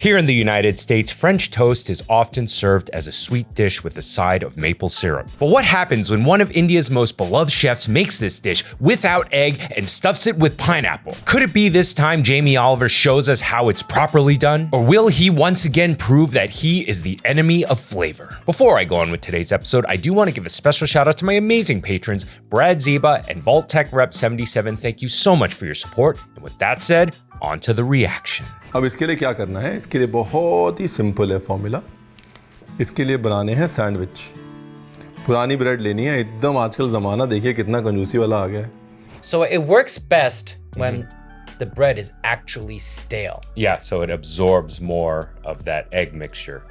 Here in the United States, French toast is often served as a sweet dish with a side of maple syrup. But what happens when one of India's most beloved chefs makes this dish without egg and stuffs it with pineapple? Could it be this time Jamie Oliver shows us how it's properly done? Or will he once again prove that he is the enemy of flavor? Before I go on with today's episode, I do want to give a special shout out to my amazing patrons, Brad Zeba and Vault Tech Rep 77. Thank you so much for your support. And with that said, on to the reaction. अब इसके लिए क्या करना है? इसके लिए बहुत ही simple है फॉर्मूला। इसके लिए बनाने हैं सैंडविच। पुरानी ब्रेड लेनी है, एकदम आजकल ज़माना देखिए कितना कंजूसी वाला आ गया है। So it works best when the bread is actually stale. Yeah, so it absorbs more of that egg mixture,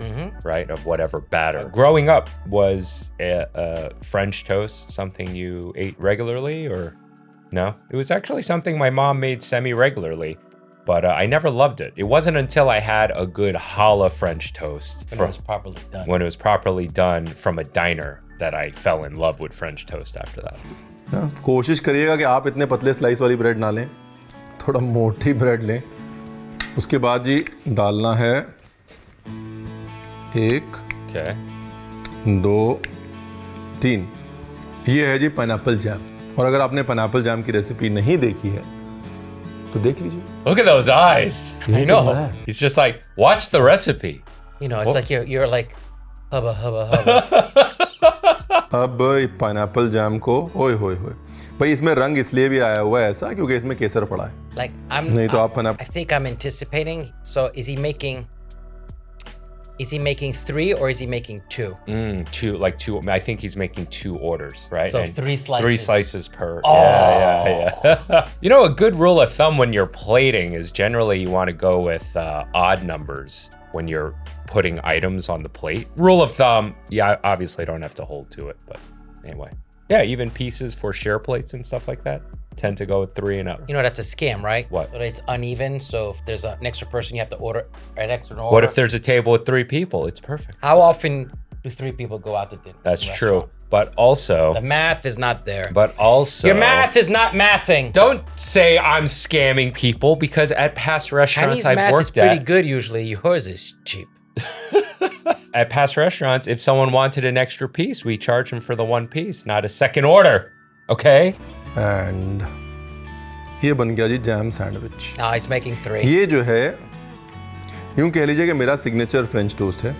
right, of whatever batter. Growing up, was a French toast something you ate regularly or no? It was actually something my mom made semi-regularly. But I never loved it. It wasn't until I had a good challah French toast When it was properly done. When it was properly done from a diner that I fell in love with French toast after that. कोशिश करिएगा कि आप इतने पतले slice वाली bread ना लें, थोड़ा मोटी ब्रेड लें। उसके बाद जी डालना है 1, Okay. 2, 3। ये है जी पाइनएप्पल जैम। और अगर आपने पाइनएप्पल जैम की रेसिपी नहीं देखी है तो देख लीजिए। Look at those eyes. I know. He's just like, watch the recipe. You know, it's like you're like hubba hubba hubba. अब पाइनएप्पल जैम को ओए होए होए भाई इसमें रंग इसलिए भी आया हुआ है ऐसा क्योंकि इसमें केसर पड़ा है। Like नहीं तो आप I think I'm anticipating. So is he making 3 or is he making 2? Two. I think he's making 2 orders, right? So And 3 slices. 3 slices per. Oh. Yeah. You know, a good rule of thumb when you're plating is generally you want to go with odd numbers when you're putting items on the plate. Rule of thumb, yeah, obviously I don't have to hold to it, but anyway. Yeah, even pieces for share plates and stuff like that tend to go with 3 and up. You know, that's a scam, right? What? But it's uneven, so if there's an extra person, you have to order an extra order. What if there's a table with 3 people? It's perfect. How often do 3 people go out to dinner? That's true. But also... The math is not there. But also... Your math is not mathing. Don't say I'm scamming people because at past restaurants Chinese I've math worked is pretty at... good usually. Yours is cheap. At past restaurants, if someone wanted an extra piece, we charge them for the 1 piece, not a second order. Okay? And ये बन गया जी jam sandwich. No, he's making 3. ये जो है यूँ कह लीजिए कि मेरा सिग्नेचर फ्रेंच टोस्ट है।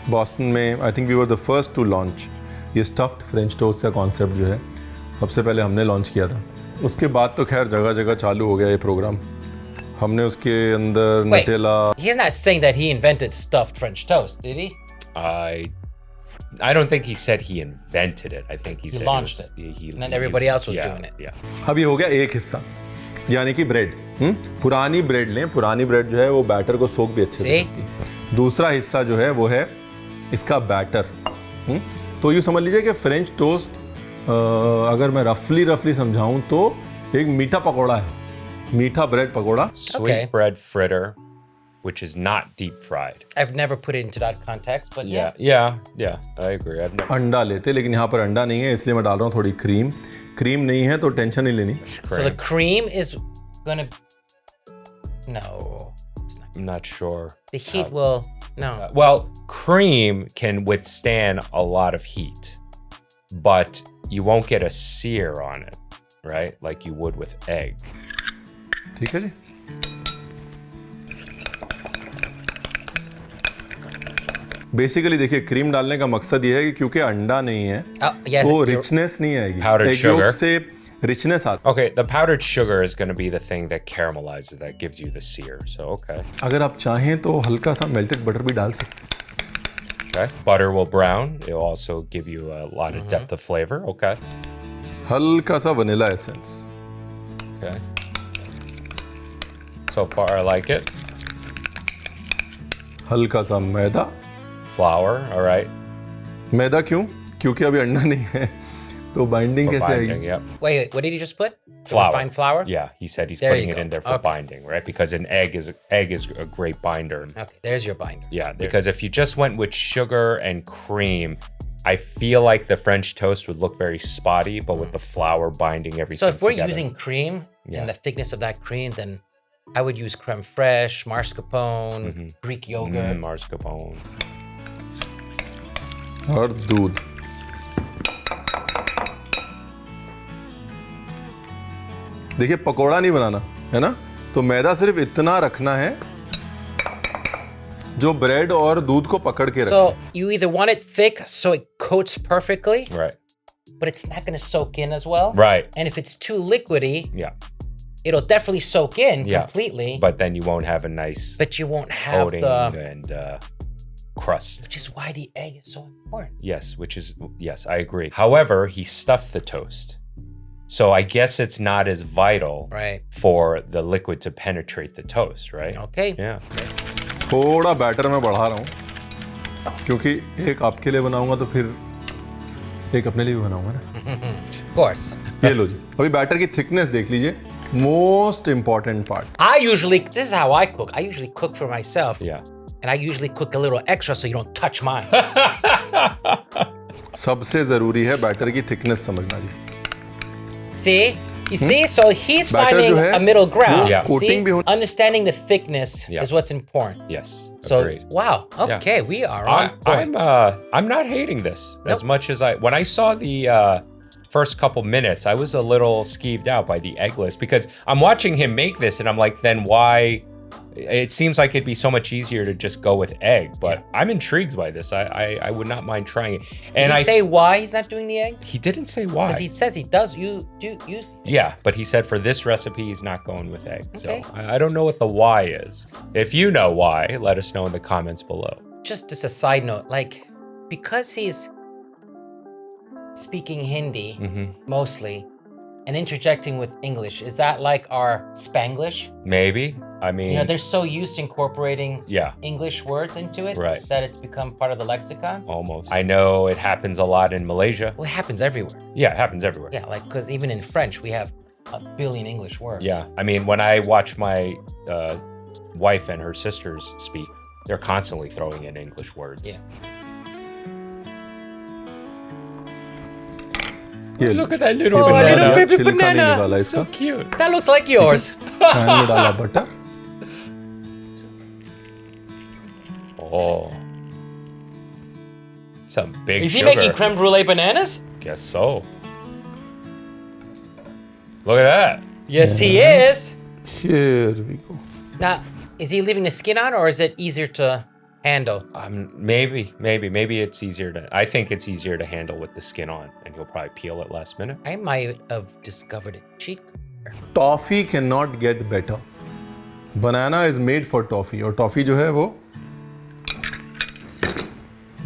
बॉस्टन में I think we were the first to launch ये स्टफ्ड फ्रेंच टोस्ट का कॉन्सेप्ट जो है सबसे पहले हमने लॉन्च किया था। उसके बाद तो खैर जगह जगह चालू हो गया ये प्रोग्राम। हमने उसके अंदर Nutella. He's not saying that he invented stuffed French toast, did he? I don't think he said he invented it. I think he said launched it. And then everybody else was doing it. Yeah. अब ये हो गया एक हिस्सा यानी कि bread. पुरानी bread लें, पुरानी ब्रेड जो है वो बैटर को सोख भी अच्छे से करती है। दूसरा हिस्सा जो है वो है इसका बैटर। तो यूँ समझ लीजिए कि फ्रेंच टोस्ट अगर मैं रफली समझाऊं तो एक मीठा पकौड़ा है, मीठा bread pakora. Sweet bread fritter, which is not deep fried. I've never put it into that context, but Yeah, I agree. I've never... अंडा लेते लेकिन यहाँ पर अंडा नहीं है इसलिए मैं डाल रहा हूँ थोड़ी क्रीम। क्रीम नहीं है तो टेंशन नहीं लेनी। So the cream is gonna... No, it's not. I'm not sure. The heat will... No. Well, cream can withstand a lot of heat, but you won't get a sear on it, right? Like you would with egg. ठीक है जी। Basically देखिए cream डालने का मकसद ये है कि क्योंकि अंडा नहीं है तो रिचनेस नहीं आएगी। Powdered sugar से रिचनेस आता। Okay, the powdered sugar is going to be the thing that caramelizes, that gives you the sear. So okay. अगर आप चाहें तो हल्का सा मेल्टेड बटर भी डाल सकते हैं। Okay. Butter will brown. It will also give you a lot of depth of flavor. Okay. हल्का सा vanilla essence. Okay. So far, I like it. हल्का सा मैदा। Flour, all right. मैदा क्यों? क्योंकि अभी अंडा नहीं है तो बाइंडिंग For कैसे binding, आएगी? yep. Wait, what did he just put? Flour. Refined flour? Yeah, he said he's There putting you it go. in there for Okay. binding, right? Because an egg is a great binder. Okay, there's your binder. Yeah, because if you just went with sugar and cream, I feel like the French toast would look very spotty, but with the flour binding everything So if we're together. using cream Yeah. and the thickness of that cream, then I would use creme fraiche, mascarpone, Greek yogurt. Mascarpone. और दूध. देखिए पकोड़ा नहीं बनाना है ना, तो मैदा सिर्फ इतना रखना है जो ब्रेड और दूध को पकड़ के रखे. So you either want it thick so it coats perfectly, Right. but it's not going to soak in as well. Right. And if it's too liquidy, Yeah. it'll definitely soak in completely. But then you won't have a nice But you won't have coating the and crust. which is why the egg is so important. Yes, I agree. However, he stuffed the toast. So I guess it's not as vital Right. for the liquid to penetrate the toast, right? Okay. Yeah. थोड़ा batter मैं बढ़ा रहा हूँ क्योंकि एक आपके लिए बनाऊंगा तो फिर एक अपने लिए भी बनाऊंगा ना. Of course. ये लो जी, अभी बैटर की थिकनेस देख लीजिए. Most important part. This is how I cook. I usually cook for myself. Yeah. And I usually cook a little extra so you don't touch mine. सबसे जरूरी है बैटर की thickness समझना जी. See? You see? So he's Batter finding जो है, a middle ground. Yeah. See? coating भी हो- Understanding the thickness is what's important. Yes. So, Agreed. wow. Okay, we are on point. I'm not hating this as much as when I saw the first couple minutes, I was a little skeeved out by the eggless because I'm watching him make this and I'm like, then why? It seems like it'd be so much easier to just go with egg, but I'm intrigued by this. I would not mind trying it. And Did he say why he's not doing the egg? he didn't say why. Because he says he does use the egg. Yeah, but he said for this recipe he's not going with egg. Okay. So I don't know what the why is. If you know why, let us know in the comments below. Just as a side note, like, because he's speaking Hindi mostly and interjecting with English, is that like our Spanglish? Maybe. I mean, You know, they're so used to incorporating yeah, English words into it Right. that it's become part of the lexicon. almost. I know it happens a lot in Malaysia. Well, it happens everywhere. Yeah, it happens everywhere. Yeah, like, because even in French, we have a billion English words. Yeah, I mean, when I watch my wife and her sisters speak, they're constantly throwing in English words. Yeah. ये Look at that little Oh, banana. little baby छिलका नहीं banana. निकाला इसका. So cute. That looks like yours. Pan में डाला butter. Oh. Some big Is he sugar. making creme brulee bananas? Guess so. Look at that. Yes, he is. Here we go. Now, is he leaving the skin on, or is it easier to handle? Maybe it's easier to. I think it's easier to handle with the skin on, and you'll probably peel it last minute. I might have discovered a cheat code. Toffee can not get better. Banana is made for toffee, और toffee जो है वो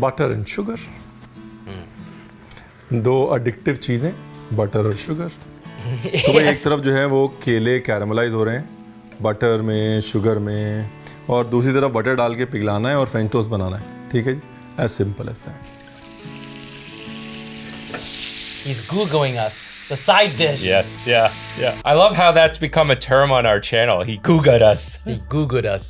butter and sugar. दो addictive चीजें, butter और sugar. तो भाई एक तरफ जो है वो केले कैरामलाइज हो रहे हैं बटर में, शुगर में, और दूसरी तरफ बटर डाल के पिघलाना है और फ्रेंच टोस्ट बनाना है. ठीक है जी, as simple as that. He's Googling us. The side dish. Yes, yeah. I love how that's become a term on our channel. He Googled us. He Googled us.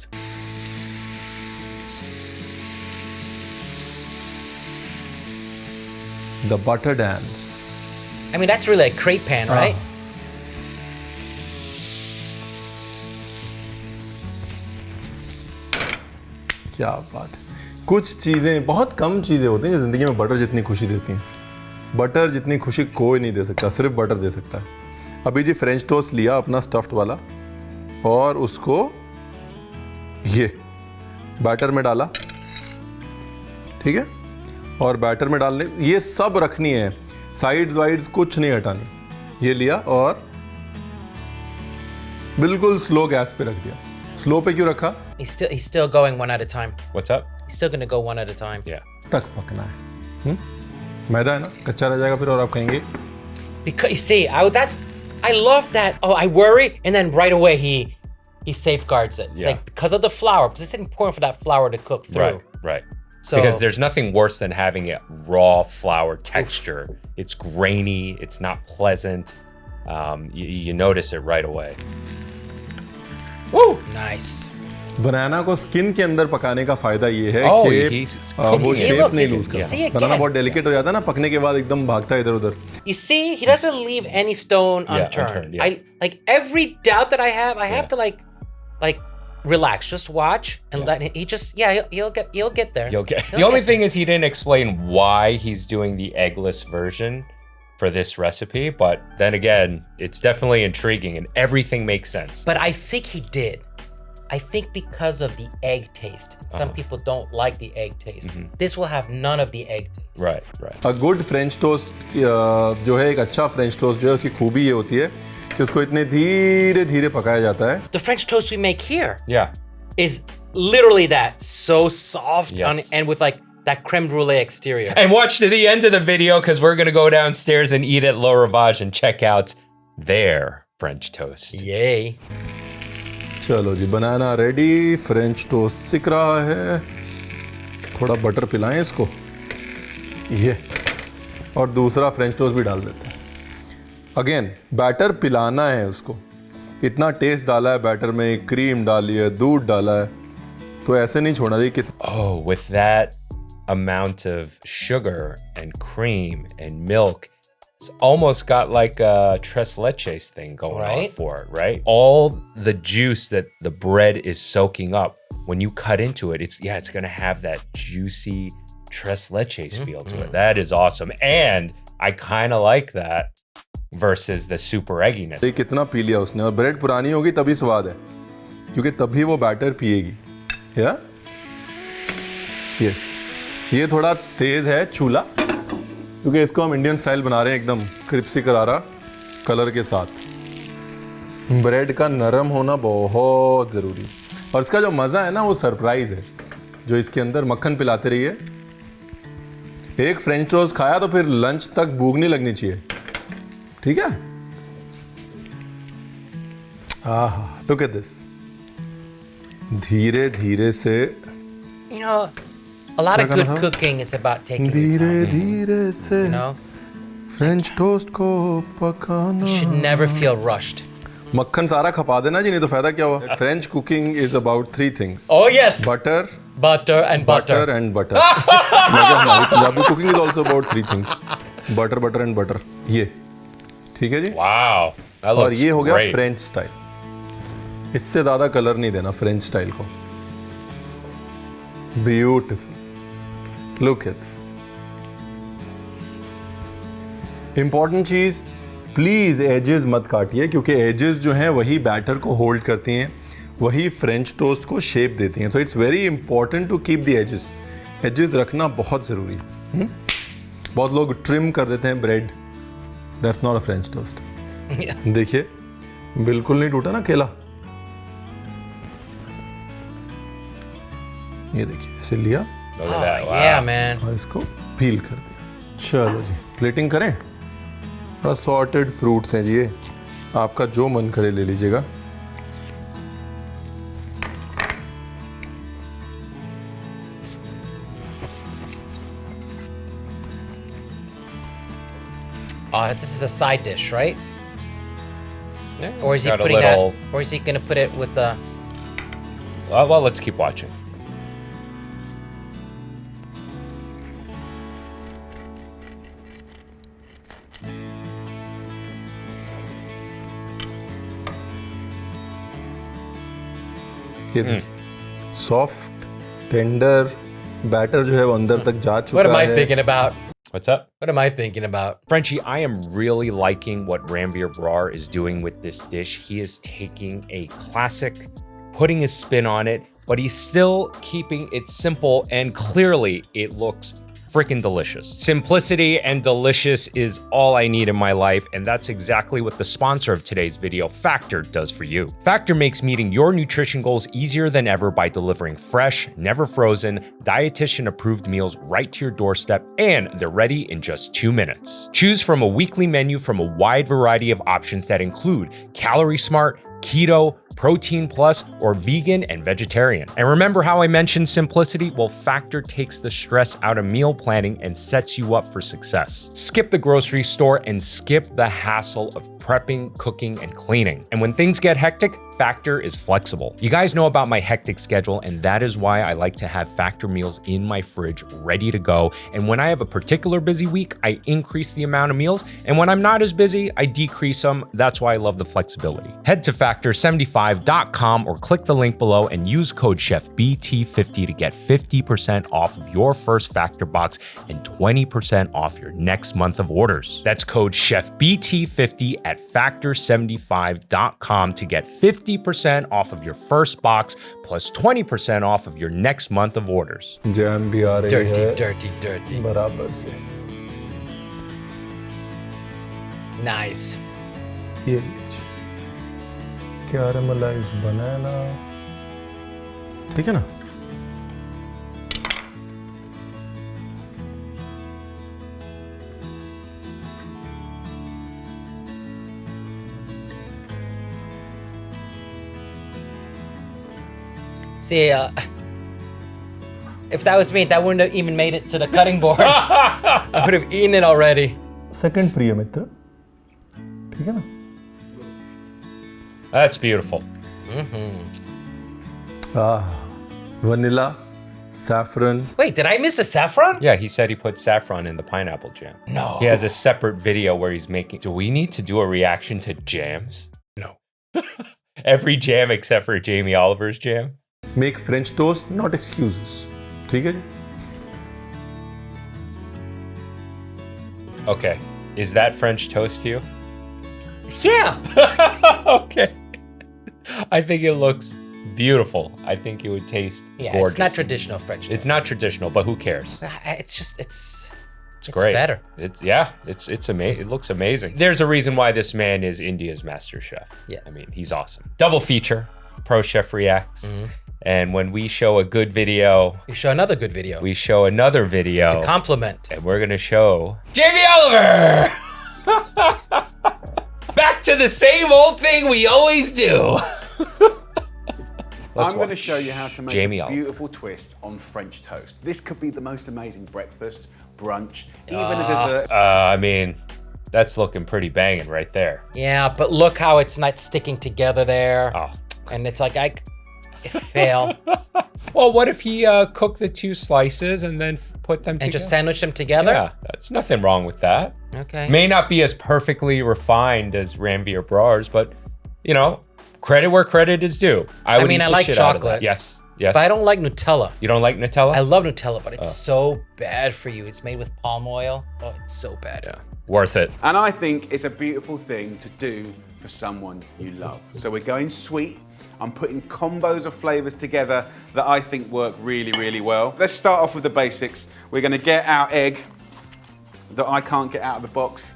The butter dance. I mean, that's really a crepe pan, right? क्या बात है. कुछ चीज़ें, बहुत कम चीज़ें होती हैं जो ज़िंदगी में बटर जितनी खुशी देती हैं. बटर जितनी खुशी कोई नहीं दे सकता, सिर्फ बटर दे सकता है. अभी जी फ्रेंच टोस्ट लिया अपना स्टफ्ड वाला और उसको ये बैटर में डाला. ठीक है, और बैटर में डालने ये सब रखनी है, साइड्स वाइड्स कुछ नहीं हटानी. ये लिया और बिल्कुल स्लो गैस पे रख दिया. स्लो पे क्यों रखा? He's still going one at a time. What's up? He's still gonna go one at a time. Yeah. तक पकना है. मैदा है ना, कच्चा रह जाएगा फिर और आप कहेंगे. Because you see, I love that. Oh, I worry, and then right away he safeguards it. It's Yeah. like because of the flour, because it's important for that flour to cook through. Right. So Because there's nothing worse than having a raw flour texture. It's grainy. It's not pleasant. You notice it right away. woo, nice. बनाना को skin के अंदर पकाने का फायदा ये है Oh, कि he's वो See, शेप look, नहीं see, लूज see करता. again. बनाना बहुत डेलिकेट हो जाता है ना, पकने के बाद एकदम भागता है इधर उधर. You see, he doesn't leave any stone Yeah, unturned. unturned, yeah. I like every doubt that I have to like like relax, just watch and let he just he'll get there. The only thing is he didn't explain why he's doing the eggless version for this recipe, but then again, it's definitely intriguing and everything makes sense. But I think he did. I think because of the egg taste. Some people don't like the egg taste. This will have none of the egg taste. Right. A good French toast जो है एक अच्छा French toast जो है उसकी खूबी ये होती है कि उसको इतने धीरे-धीरे पकाया जाता है. The French toast we make here Yeah. is literally that, so soft Yes. and with like that creme brulee exterior. And watch to the end of the video because we're gonna go downstairs and eat at Le Ravage and check out their French toast. Yay. चलो जी, बनाना ready, French toast सिक रहा है. थोड़ा butter पिलाएं इसको, ये, और दूसरा French toast भी डाल देते हैं. अगेन बैटर पिलाना है उसको. इतना टेस्ट डाला है बैटर में, क्रीम डाली है, दूध डाला है, तो ऐसे नहीं छोड़ना चाहिए. Oh, with that amount of sugar and cream and milk, it's almost got like a tres leches thing going on for it, right? All the juice that the bread is soaking up, when you cut into it, it's gonna have that juicy tres leches feel to it. That is awesome. And I kind of like that versus the super egginess. ये कितना P लिया उसने, और bread पुरानी होगी तभी स्वाद है, क्योंकि तभी वो बैटर पिएगी. या ये थोड़ा तेज है चूल्हा, क्योंकि इसको हम इंडियन स्टाइल बना रहे हैं, एकदम क्रिस्पी करारा कलर के साथ. ब्रेड का नरम होना बहुत ज़रूरी, और इसका जो मज़ा है ना वो सरप्राइज़ है, जो इसके अंदर मक्खन पिलाते रहिए. एक फ्रेंच टोस्ट खाया तो फिर लंच तक भूख नहीं लगनी चाहिए. ठीक है. आहा, लुक एट दिस. धीरे धीरे से, You know, a lot of good cooking is about taking your धीरे time. धीरे से You know, फ्रेंच टोस्ट को पकाना. you should never feel rushed. मक्खन सारा खपा देना जी, नहीं तो फायदा क्या हुआ. French cooking is about 3 things. Oh yes. Butter, Butter and butter. And butter. हमारी Punjabi cooking is also about 3 things. Butter, butter and butter. ये ठीक है जी. Wow, that और looks ये हो गया great. French style. इससे ज्यादा कलर नहीं देना फ्रेंच स्टाइल को. Beautiful. Look at this. Important चीज, प्लीज एजेस मत काटिए, क्योंकि एजेस जो हैं वही बैटर को होल्ड करती हैं, वही फ्रेंच टोस्ट को शेप देती हैं. So it's very important to keep the edges. Edges रखना बहुत ज़रूरी है. बहुत लोग ट्रिम कर देते हैं bread. That's not a French toast. देखिए बिल्कुल नहीं टूटा ना केला. ये देखिए ऐसे लिया Look at that. Wow. Yeah, man. और इसको पील कर दिया. चलो जी, प्लेटिंग करें. असॉर्टेड फ्रूट्स हैं जी, ये आपका जो मन करे ले लीजिएगा. This is a side dish, right? Yeah, Or it's is he got a putting little- that? Or is he gonna put it with the? Well, let's keep watching. ये सॉफ्ट टेंडर बैटर जो है वो अंदर तक जा चुका What am I है. thinking about? What's up? What am I thinking about? Frenchie, I am really liking what Ranveer Brar is doing with this dish. He is taking a classic, putting his spin on it, but he's still keeping it simple, and clearly it looks freaking delicious. Simplicity and delicious is all I need in my life, and that's exactly what the sponsor of today's video, Factor, does for you. Factor makes meeting your nutrition goals easier than ever by delivering fresh, never frozen, dietitian-approved meals right to your doorstep, and they're ready in just 2 minutes. Choose from a weekly menu from a wide variety of options that include Calorie Smart, Keto, Protein Plus, or vegan and vegetarian. And remember how I mentioned simplicity? Well, Factor takes the stress out of meal planning and sets you up for success. Skip the grocery store and skip the hassle of prepping, cooking, and cleaning. And when things get hectic, Factor is flexible. You guys know about my hectic schedule, and that is why I like to have Factor meals in my fridge ready to go. And when I have a particular busy week, I increase the amount of meals. And when I'm not as busy, I decrease them. That's why I love the flexibility. Head to factor75.com or click the link below and use code CHEFBT50 to get 50% off of your first Factor box and 20% off your next month of orders. That's code CHEFBT50 at factor75.com to get 50% off of your first box plus 20% off of your next month of orders. Jam भी आ रही Dirty, है dirty, dirty. बराबर से। Nice. ये लीजिए caramelised बनाना, ठीक है ना? See, if that was me, that wouldn't have even made it to the cutting board. I would have eaten it already. Second प्रिय मित्र, ठीक है ना? That's beautiful. Vanilla, saffron. Wait, did I miss the saffron? Yeah, he said he put saffron in the pineapple jam. No. He has a separate video where he's making. Do we need to do a reaction to jams? No. Every jam except for Jamie Oliver's jam? Make French toast, not excuses. ठीक है जी? Okay. Is that French toast to you? Yeah. Okay. I think it looks beautiful. I think it would taste Yeah, gorgeous. it's not traditional French toast. It's not traditional, but who cares? It's just, it's Great. better. It's amazing. It looks amazing. There's a reason why this man is India's master chef. Yes. I mean, he's awesome. Double feature, Pro Chef Reacts. And when we show a good video, You show another good video. we show another video. Compliment. And we're gonna show Jamie Oliver! Back to the same old thing we always do. I'm going to show you how to make Jamie a Oliver. beautiful twist on French toast. This could be the most amazing breakfast, brunch, even a dessert. I mean, that's looking pretty banging right there. Yeah, but look how it's not sticking together there. Oh. And it's like, it fail. Well, what if he cooked the two slices and then put them And together? just sandwich them together? Yeah, that's nothing wrong with that. Okay. May not be as perfectly refined as Ranveer Brar's, but, you know, credit where credit is due. I mean, eat I the like shit out of that. chocolate. Yes, yes. But I don't like Nutella. You don't like Nutella? I love Nutella, but it's so bad for you. It's made with palm oil. Oh, it's so bad. Yeah, worth it. And I think it's a beautiful thing to do for someone you love. So we're going sweet. I'm putting combos of flavors together that I think work really, really well. Let's start off with the basics. We're gonna get our egg that I can't get out of the box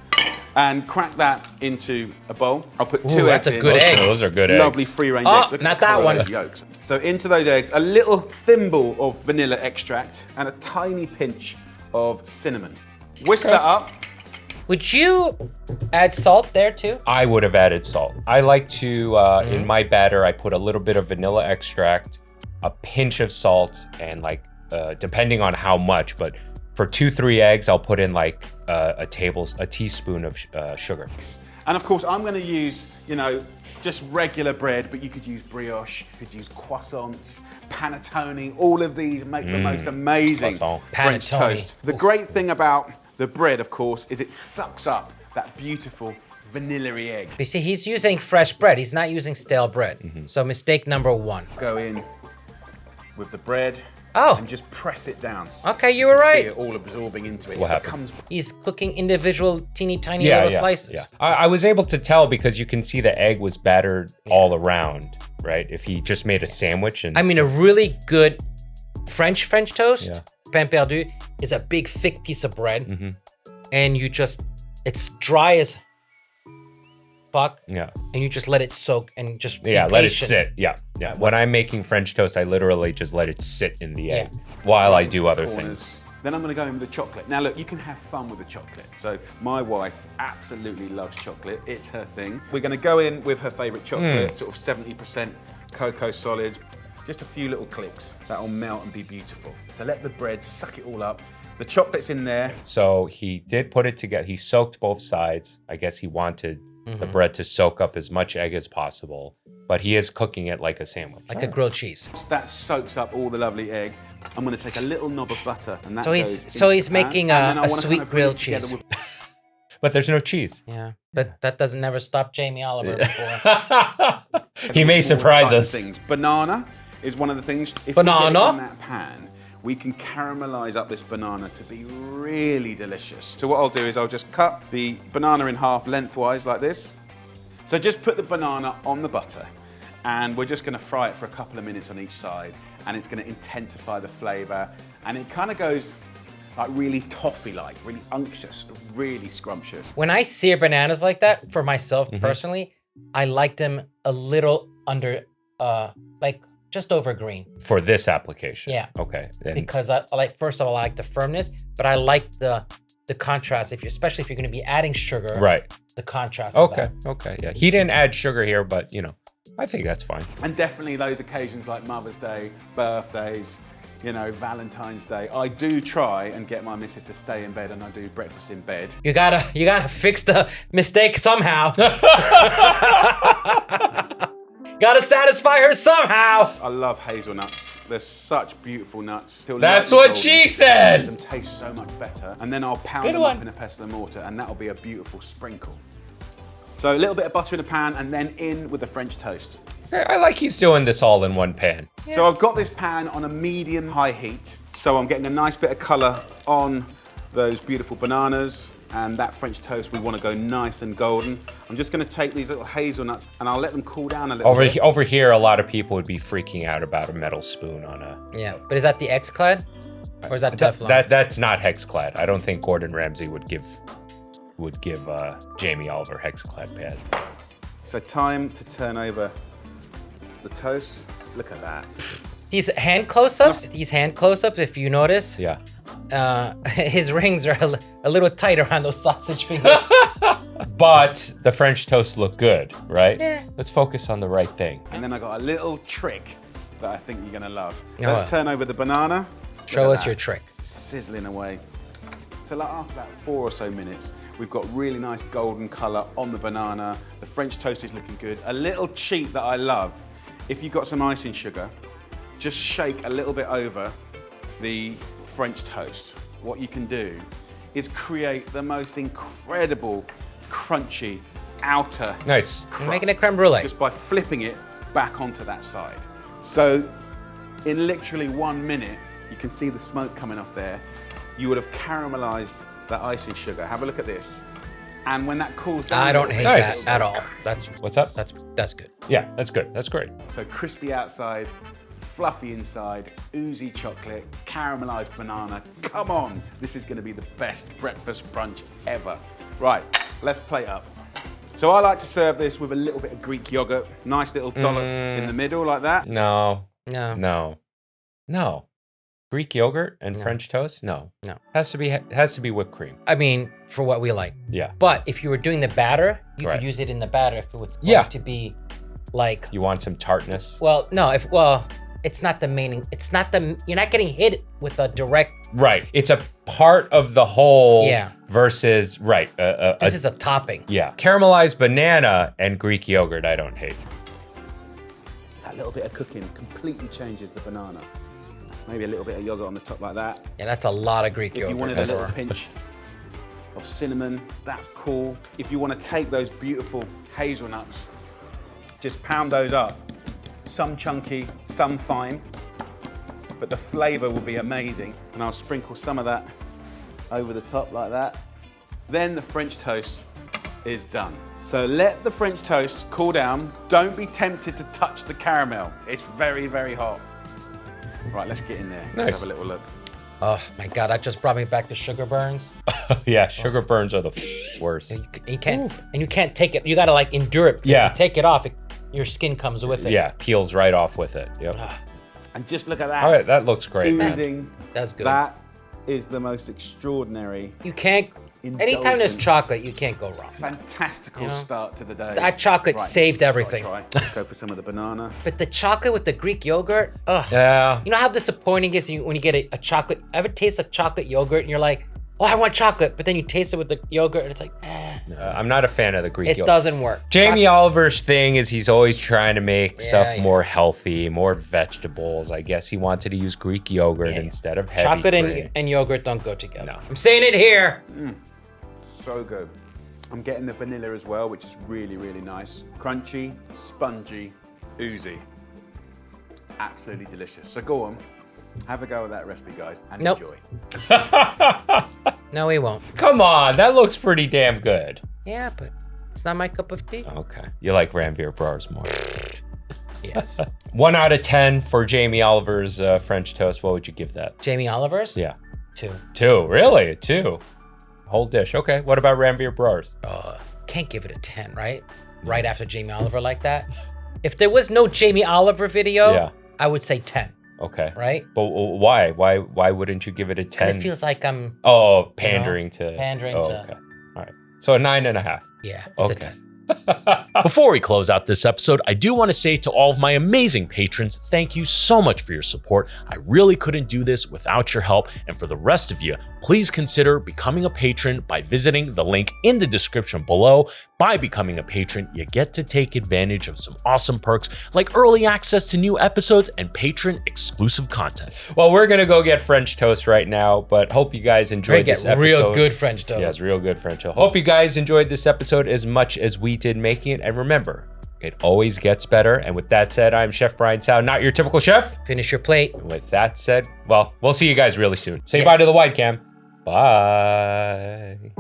and crack that into a bowl. I'll put two that's eggs a in. good egg. Those are good Lovely eggs. free-range Oh, eggs. Look at not the that colour one. of those yolks. So into those eggs, a little thimble of vanilla extract and a tiny pinch of cinnamon. Whisk that up. Would you add salt there too? I would have added salt. I like to, in my batter, I put a little bit of vanilla extract, a pinch of salt, and like, depending on how much, but for 2-3 eggs, I'll put in like a teaspoon of sugar. And of course, I'm going to use, you know, just regular bread, but you could use brioche, you could use croissants, panettone. All of these make the most amazing Croissant. French Panettone. toast. The great thing about the bread, of course, is it sucks up that beautiful vanilla-y egg. You see, he's using fresh bread. He's not using stale bread. So mistake number one. Go in with the bread Oh. and just press it down. Okay, you were See right. it all absorbing into it. What It happened? becomes He's cooking individual teeny tiny little slices. Yeah. I was able to tell because you can see the egg was battered all around, right? If he just made a sandwich and I mean, a really good French toast, Yeah. pain perdu, is a big thick piece of bread. And you just, it's dry as fuck. yeah. And you just let it soak and just be Yeah, let it patient. sit. Yeah, yeah. When I'm making French toast, I literally just let it sit in the egg while I do other corners. things. Then I'm going to go in with the chocolate. Now look, you can have fun with the chocolate. So my wife absolutely loves chocolate. It's her thing. We're going to go in with her favorite chocolate, sort of 70% cocoa solids. Just a few little clicks. That'll melt and be beautiful. So let the bread suck it all up. The chocolate's in there. So he did put it together. He soaked both sides. I guess he wanted the bread to soak up as much egg as possible, but he is cooking it like a sandwich. Like a grilled cheese. That soaks up all the lovely egg. I'm going to take a little knob of butter, and that So goes he's into the pan, making and then I a wanna sweet kind of bring it grilled together cheese. with- But there's no cheese. Yeah, but that doesn't never stop Jamie Oliver before. He may more surprise exciting us. Things. Banana is one of the things. If Banana? we get it in that pan, we can caramelize up this banana to be really delicious. So what I'll do is I'll just cut the banana in half lengthwise like this. So just put the banana on the butter, and we're just going to fry it for a couple of minutes on each side, and it's going to intensify the flavor, and it kind of goes like really toffee-like, really unctuous, really scrumptious. When I sear bananas like that, for myself personally, I like them a little under, like just over green. For this application. Yeah. Okay. And Because I like, first of all, I like the firmness, but I like the contrast. Especially if you're going to be adding sugar. right. The contrast. Of Okay. that. Okay. Yeah. He didn't add sugar here, but I think that's fine. And definitely those occasions like Mother's Day, birthdays, Valentine's Day. I do try and get my missus to stay in bed, and I do breakfast in bed. You gotta fix the mistake somehow. Gotta satasfy her somehow. I love hazelnuts. They're such beautiful nuts. Till That's lightly what golden. she said. Them taste so much better. And then I'll pound Good them one. up in a pestle and mortar, and that'll be a beautiful sprinkle. So a little bit of butter in a pan, and then in with the French toast. I like he's doing this all in one pan. So I've got this pan on a medium-high heat. So I'm getting a nice bit of color on those beautiful bananas, and that French toast, we want to go nice and golden. I'm just going to take these little hazelnuts, and I'll let them cool down a little bit. Over here, a lot of people would be freaking out about a metal spoon on a. Yeah, but is that the X-Clad? Or is that Teflon? That's not Hexclad. I don't think Gordon Ramsay would give Jamie Oliver Hexclad pad. So time to turn over the toast. Look at that. These hand close-ups, if you notice, Yeah. his rings are a little tight around those sausage fingers. But the French toast look good, right? Yeah. Let's focus on the right thing. And then I got a little trick that I think you're going to love. Oh, Let's turn over the banana. Show Look us at your that. trick. Sizzling away. So like after about 4 or so minutes, we've got really nice golden color on the banana. The French toast is looking good. A little cheat that I love, if you've got some icing sugar, just shake a little bit over the French toast. What you can do is create the most incredible, crunchy outer Nice. You're making a creme brulee. just by flipping it back onto that side. So in literally 1 minute, you can see the smoke coming off there. You would have caramelized that icing sugar. Have a look at this. And when that cools down, I don't hate Nice. that at all. That's What's up? that's good. Yeah, that's good. That's great. So crispy outside, fluffy inside, oozy chocolate, caramelized banana. Come on, this is gonna be the best breakfast brunch ever. Right, let's plate up. So I like to serve this with a little bit of Greek yogurt, nice little dollop in the middle like that. No. No. No. Greek yogurt and French toast? No. No. Has to be whipped cream. I mean, for what we like. Yeah. But if you were doing the batter, you Right. could use it in the batter if it was going Yeah. to be like, You want some tartness? well, no, it's not the main, you're not getting hit with a direct, Right. It's a part of the whole. Yeah. Versus right. this is a topping. Yeah. Caramelized banana and Greek yogurt. I don't hate. That little bit of cooking completely changes the banana. Maybe a little bit of yogurt on the top like that. Yeah, that's a lot of Greek If yogurt. you wanted a little pinch of cinnamon, that's cool. If you want to take those beautiful hazelnuts, just pound those up. Some chunky, some fine, but the flavor will be amazing. And I'll sprinkle some of that over the top like that. Then the French toast is done. So let the French toast cool down. Don't be tempted to touch the caramel. It's very, very hot. Right, let's get in there. Nice. Let's have a little look. Oh my God, that just brought me back to sugar burns. Yeah. Sugar burns are the worst. You can't take it. You gotta like endure it. 'Cause Yeah. If you take it off, your skin comes with it. Yeah. Peels right off with it. Yep. And just look at that. All right. That looks great, man. Oozing. That's good. That is the most extraordinary, You can't. Anytime there's chocolate, you can't go wrong. fantastical start to the day. That chocolate saved everything. Gotta try. Let's go for some of the banana. But the chocolate with the Greek yogurt, ugh. Yeah. You know how disappointing it is when you get a chocolate, ever taste a chocolate yogurt and you're like, oh, I want chocolate, but then you taste it with the yogurt and it's like, I'm not a fan of the Greek it yogurt. doesn't work. Jamie Oliver's thing is he's always trying to make stuff yeah. more healthy, more vegetables. I guess he wanted to use Greek yogurt instead of heavy Chocolate cream. and yogurt don't go together. No. I'm saying it here. So good. I'm getting the vanilla as well, which is really, really nice. Crunchy, spongy, oozy. Absolutely delicious. So go on, have a go at that recipe, guys, and Nope. enjoy. No, we won't. Come on, that looks pretty damn good. Yeah, but it's not my cup of tea. Okay, you like Ranveer Brar's more. Yes. 1 out of 10 for Jamie Oliver's French toast. What would you give that? Jamie Oliver's? Yeah. 2. 2, really? 2. Whole dish. Okay, what about Ranveer Brar's? Can't give it a 10, right? Right after Jamie Oliver like that. If there was no Jamie Oliver video, I would say 10. Okay. Right? But why? Why wouldn't you give it a 10? Because it feels like I'm pandering to. pandering to. Okay. All right. So a 9.5. Yeah, it's a Okay. 10. Before we close out this episode, I do want to say to all of my amazing patrons, thank you so much for your support. I really couldn't do this without your help. And for the rest of you, please consider becoming a patron by visiting the link in the description below. By becoming a patron, you get to take advantage of some awesome perks like early access to new episodes and patron exclusive content. Well, we're going to go get French toast right now, but hope you guys enjoyed this episode. Real good French toast. Yes, real good French toast. Hope you guys enjoyed this episode as much as we did making it. And remember, it always gets better. And with that said, I'm Chef Brian Tsao, not your typical chef. Finish your plate. And with that said, well, we'll see you guys really soon. Say Yes. bye to the wide cam. Bye.